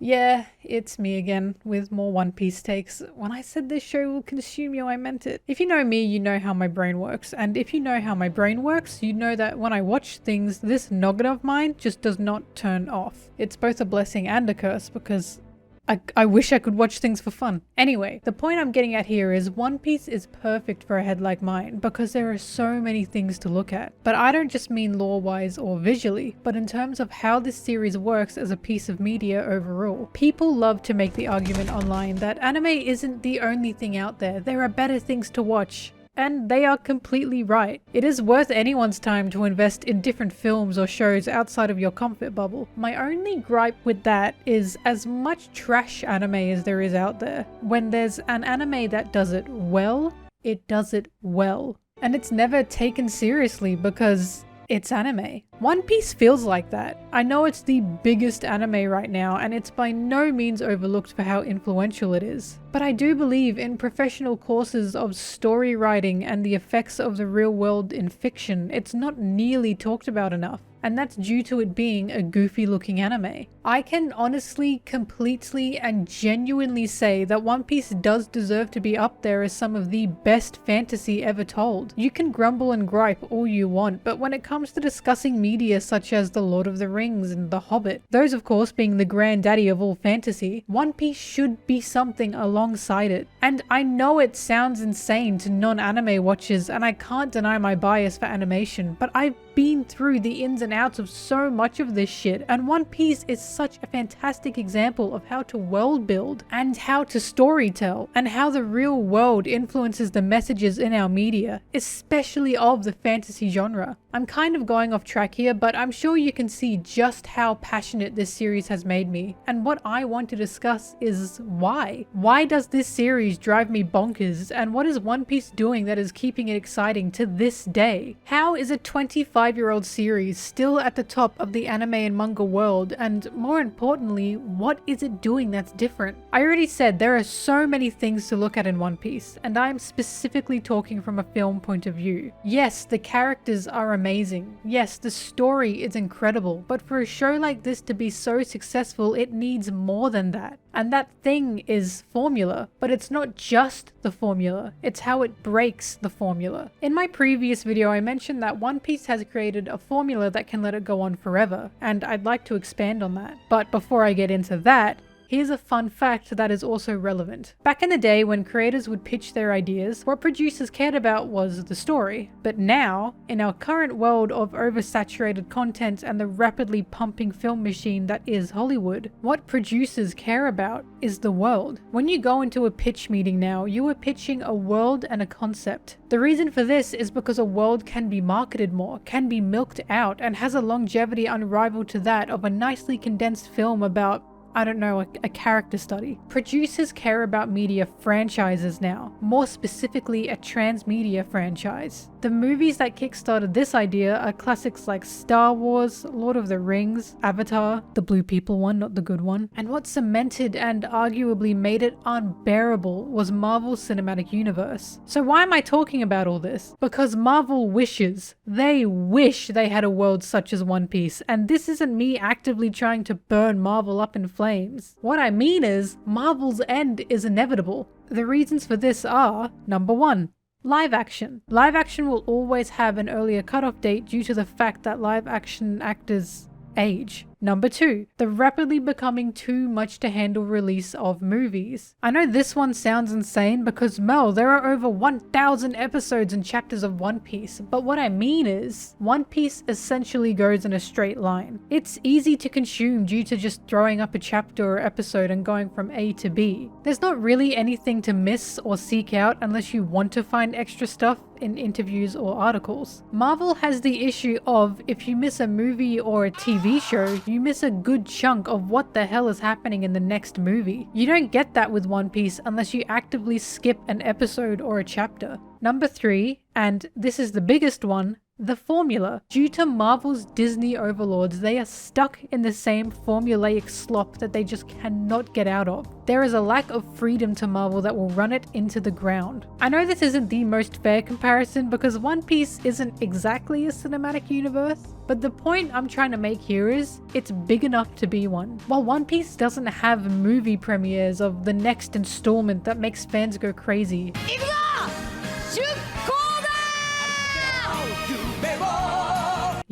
Yeah, it's me again with more One Piece takes. When I said this show will consume you, I meant it. If you know me, you know how my brain works. And if you know how my brain works, you know that when I watch things, this noggin of mine just does not turn off. It's both a blessing and a curse because I wish I could watch things for fun. Anyway, the point I'm getting at here is One Piece is perfect for a head like mine because there are so many things to look at. But I don't just mean lore-wise or visually, but in terms of how this series works as a piece of media overall. People love to make the argument online that anime isn't the only thing out there. There are better things to watch. And they are completely right. It is worth anyone's time to invest in different films or shows outside of your comfort bubble. My only gripe with that is as much trash anime as there is out there. When there's an anime that does it well, it does it well. And it's never taken seriously because it's anime. One Piece feels like that. I know it's the biggest anime right now and it's by no means overlooked for how influential it is. But I do believe in professional courses of story writing and the effects of the real world in fiction, it's not nearly talked about enough. And that's due to it being a goofy looking anime. I can honestly, completely and genuinely say that One Piece does deserve to be up there as some of the best fantasy ever told. You can grumble and gripe all you want, but when it comes to discussing media such as The Lord of the Rings and The Hobbit, those of course being the granddaddy of all fantasy, One Piece should be something alongside it. And I know it sounds insane to non-anime watchers and I can't deny my bias for animation, but I've been through the ins and outs of so much of this shit, and One Piece is such a fantastic example of how to world build and how to story tell and how the real world influences the messages in our media, especially of the fantasy genre. I'm kind of going off track here, but I'm sure you can see just how passionate this series has made me, and what I want to discuss is why. Why does this series drive me bonkers, and what is One Piece doing that is keeping it exciting to this day? How is a 25-year-old series still at the top of the anime and manga world, and more importantly, what is it doing that's different? I already said there are so many things to look at in One Piece, and I'm specifically talking from a film point of view. Yes, the characters are amazing. Yes, the story is incredible, but for a show like this to be so successful, it needs more than that. And that thing is formula, but it's not just the formula, it's how it breaks the formula. In my previous video, I mentioned that One Piece has created a formula that can let it go on forever, and I'd like to expand on that. But before I get into that, here's a fun fact that is also relevant. Back in the day when creators would pitch their ideas, what producers cared about was the story. But now, in our current world of oversaturated content and the rapidly pumping film machine that is Hollywood, what producers care about is the world. When you go into a pitch meeting now, you are pitching a world and a concept. The reason for this is because a world can be marketed more, can be milked out, and has a longevity unrivaled to that of a nicely condensed film about, I don't know, a character study. Producers care about media franchises now, more specifically a transmedia franchise. The movies that kickstarted this idea are classics like Star Wars, Lord of the Rings, Avatar, the blue people one, not the good one. And what cemented and arguably made it unbearable was Marvel's cinematic universe. So why am I talking about all this? Because Marvel wishes, they wish they had a world such as One Piece, and this isn't me actively trying to burn Marvel up in flames. What I mean is, Marvel's end is inevitable. The reasons for this are, number one, live action. Live action will always have an earlier cutoff date due to the fact that live action actors age. Number two, the rapidly becoming too much to handle release of movies. I know this one sounds insane because Mel, there are over 1,000 episodes and chapters of One Piece, but what I mean is, One Piece essentially goes in a straight line. It's easy to consume due to just throwing up a chapter or episode and going from A to B. There's not really anything to miss or seek out unless you want to find extra stuff in interviews or articles. Marvel has the issue of, if you miss a movie or a TV show, you miss a good chunk of what the hell is happening in the next movie. You don't get that with One Piece unless you actively skip an episode or a chapter. Number three, and this is the biggest one, The formula. Due to Marvel's Disney overlords, they are stuck in the same formulaic slop that they just cannot get out of. There is a lack of freedom to Marvel that will run it into the ground. I know this isn't the most fair comparison because One Piece isn't exactly a cinematic universe, but the point I'm trying to make here is, it's big enough to be one. While One Piece doesn't have movie premieres of the next installment that makes fans go crazy,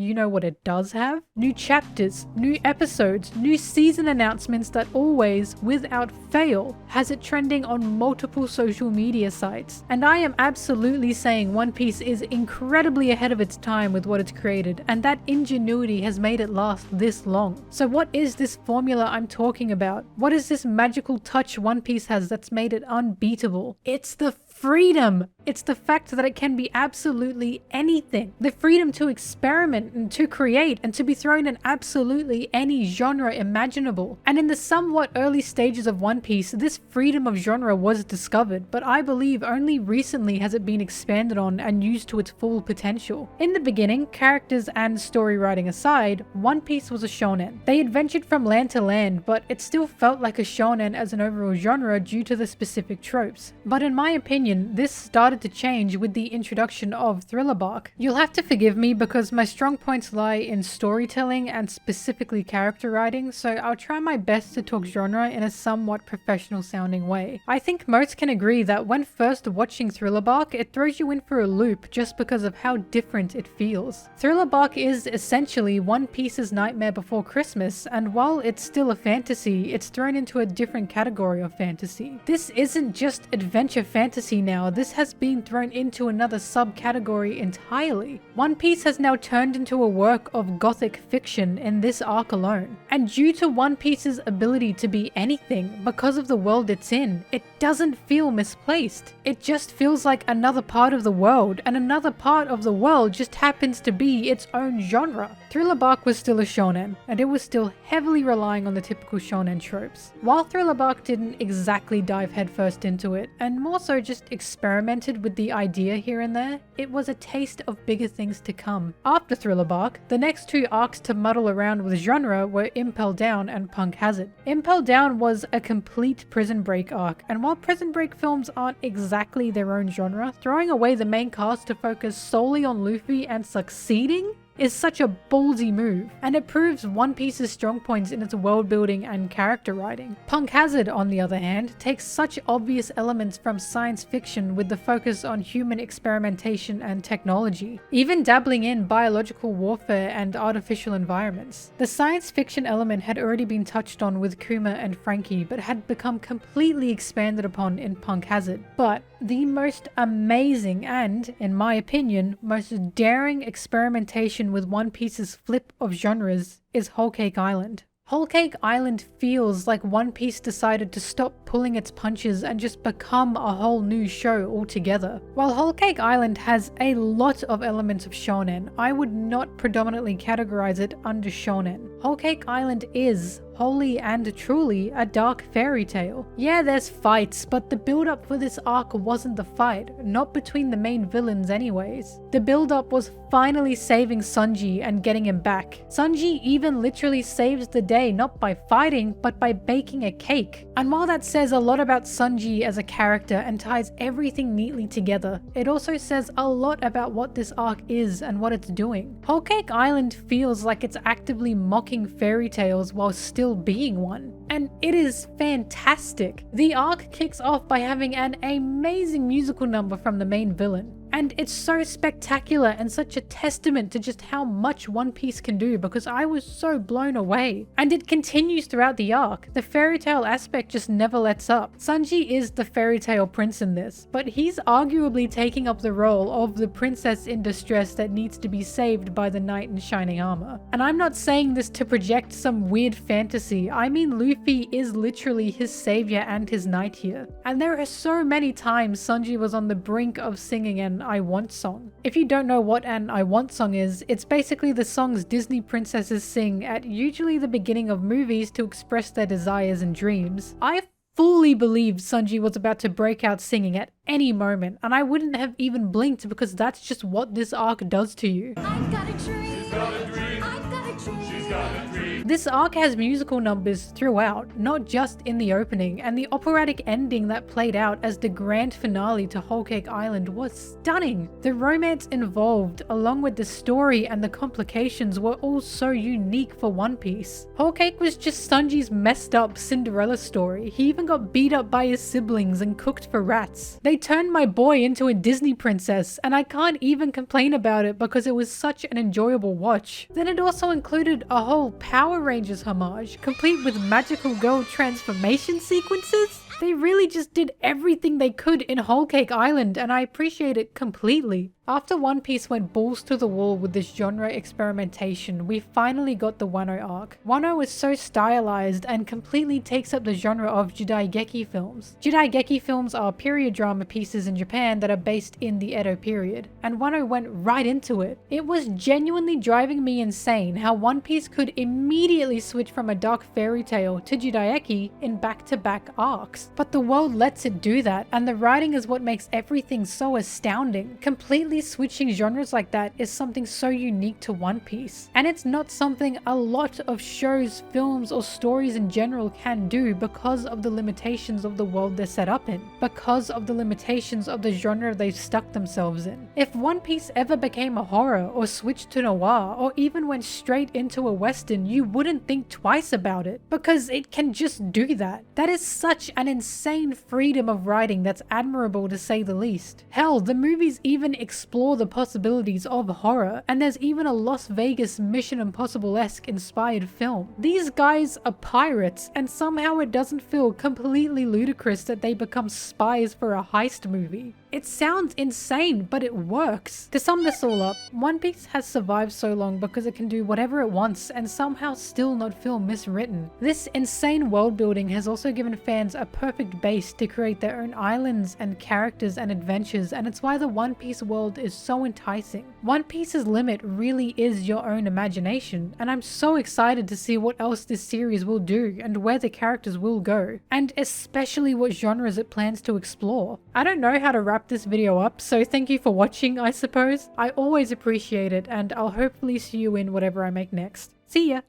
you know what it does have? New chapters, new episodes, new season announcements that always, without fail, has it trending on multiple social media sites. And I am absolutely saying One Piece is incredibly ahead of its time with what it's created, and that ingenuity has made it last this long. So what is this formula I'm talking about? What is this magical touch One Piece has that's made it unbeatable? It's the freedom! It's the fact that it can be absolutely anything. The freedom to experiment and to create and to be thrown in absolutely any genre imaginable. And in the somewhat early stages of One Piece, this freedom of genre was discovered, but I believe only recently has it been expanded on and used to its full potential. In the beginning, characters and story writing aside, One Piece was a shonen. They adventured from land to land, but it still felt like a shonen as an overall genre due to the specific tropes. But in my opinion, this started to change with the introduction of Thriller Bark. You'll have to forgive me because my strong points lie in storytelling and specifically character writing, so I'll try my best to talk genre in a somewhat professional sounding way. I think most can agree that when first watching Thriller Bark, it throws you in for a loop just because of how different it feels. Thriller Bark is essentially One Piece's Nightmare Before Christmas, and while it's still a fantasy, it's thrown into a different category of fantasy. This isn't just adventure fantasy now, this has been thrown into another subcategory entirely. One Piece has now turned into a work of gothic fiction in this arc alone. And due to One Piece's ability to be anything because of the world it's in, it doesn't feel misplaced. It just feels like another part of the world, and another part of the world just happens to be its own genre. Thriller Bark was still a shonen, and it was still heavily relying on the typical shonen tropes. While Thriller Bark didn't exactly dive headfirst into it, and more so just experimented with the idea here and there, it was a taste of bigger things to come. After Thriller Bark, the next two arcs to muddle around with genre were Impel Down and Punk Hazard. Impel Down was a complete Prison Break arc, and while Prison Break films aren't exactly their own genre, throwing away the main cast to focus solely on Luffy and succeeding is such a ballsy move, and it proves One Piece's strong points in its world building and character writing. Punk Hazard, on the other hand, takes such obvious elements from science fiction with the focus on human experimentation and technology, even dabbling in biological warfare and artificial environments. The science fiction element had already been touched on with Kuma and Frankie, but had become completely expanded upon in Punk Hazard. But the most amazing and, in my opinion, most daring experimentation with One Piece's flip of genres is Whole Cake Island. Whole Cake Island feels like One Piece decided to stop pulling its punches and just become a whole new show altogether. While Whole Cake Island has a lot of elements of shonen, I would not predominantly categorize it under shonen. Whole Cake Island is wholly and truly a dark fairy tale. Yeah, there's fights, but the build-up for this arc wasn't the fight, not between the main villains anyways. The build-up was finally saving Sanji and getting him back. Sanji even literally saves the day not by fighting, but by baking a cake. And while that says a lot about Sanji as a character and ties everything neatly together, it also says a lot about what this arc is and what it's doing. Whole Cake Island feels like it's actively mocking fairy tales while still being one. And it is fantastic. The arc kicks off by having an amazing musical number from the main villain. And it's so spectacular and such a testament to just how much One Piece can do because I was so blown away. And it continues throughout the arc. The fairy tale aspect just never lets up. Sanji is the fairy tale prince in this, but he's arguably taking up the role of the princess in distress that needs to be saved by the knight in shining armor. And I'm not saying this to project some weird fantasy, I mean Luffy is literally his savior and his knight here. And there are so many times Sanji was on the brink of singing an I Want song. If you don't know what an I Want song is, it's basically the songs Disney princesses sing at usually the beginning of movies to express their desires and dreams. I fully believed Sanji was about to break out singing at any moment, and I wouldn't have even blinked because that's just what this arc does to you. I've got a dream. She's got a dream. I've got a dream. She's got a dream. This arc has musical numbers throughout, not just in the opening, and the operatic ending that played out as the grand finale to Whole Cake Island was stunning. The romance involved, along with the story and the complications, were all so unique for One Piece. Whole Cake was just Sanji's messed up Cinderella story. He even got beat up by his siblings and cooked for rats. They turned my boy into a Disney princess, and I can't even complain about it because it was such an enjoyable watch. Then it also included a whole Power Rangers homage, complete with magical girl transformation sequences. They really just did everything they could in Whole Cake Island, and I appreciate it completely. After One Piece went balls to the wall with this genre experimentation, we finally got the Wano arc. Wano is so stylized and completely takes up the genre of Jidaigeki films. Jidaigeki films are period drama pieces in Japan that are based in the Edo period, and Wano went right into it. It was genuinely driving me insane how One Piece could immediately switch from a dark fairy tale to Jidaigeki in back-to-back arcs. But the world lets it do that, and the writing is what makes everything so astounding. Completely switching genres like that is something so unique to One Piece, and it's not something a lot of shows, films, or stories in general can do because of the limitations of the world they're set up in, because of the limitations of the genre they've stuck themselves in. If One Piece ever became a horror or switched to noir or even went straight into a western, you wouldn't think twice about it because it can just do that. That is such an insane freedom of writing that's admirable to say the least. Hell, the movies even explore the possibilities of horror, and there's even a Las Vegas Mission Impossible-esque inspired film. These guys are pirates, and somehow it doesn't feel completely ludicrous that they become spies for a heist movie. It sounds insane, but it works. To sum this all up, One Piece has survived so long because it can do whatever it wants and somehow still not feel miswritten. This insane world building has also given fans a perfect base to create their own islands and characters and adventures, and it's why the One Piece world is so enticing. One Piece's limit really is your own imagination, and I'm so excited to see what else this series will do and where the characters will go, and especially what genres it plans to explore. I don't know how to wrap this video up, so thank you for watching, I suppose. I always appreciate it, and I'll hopefully see you in whatever I make next. See ya!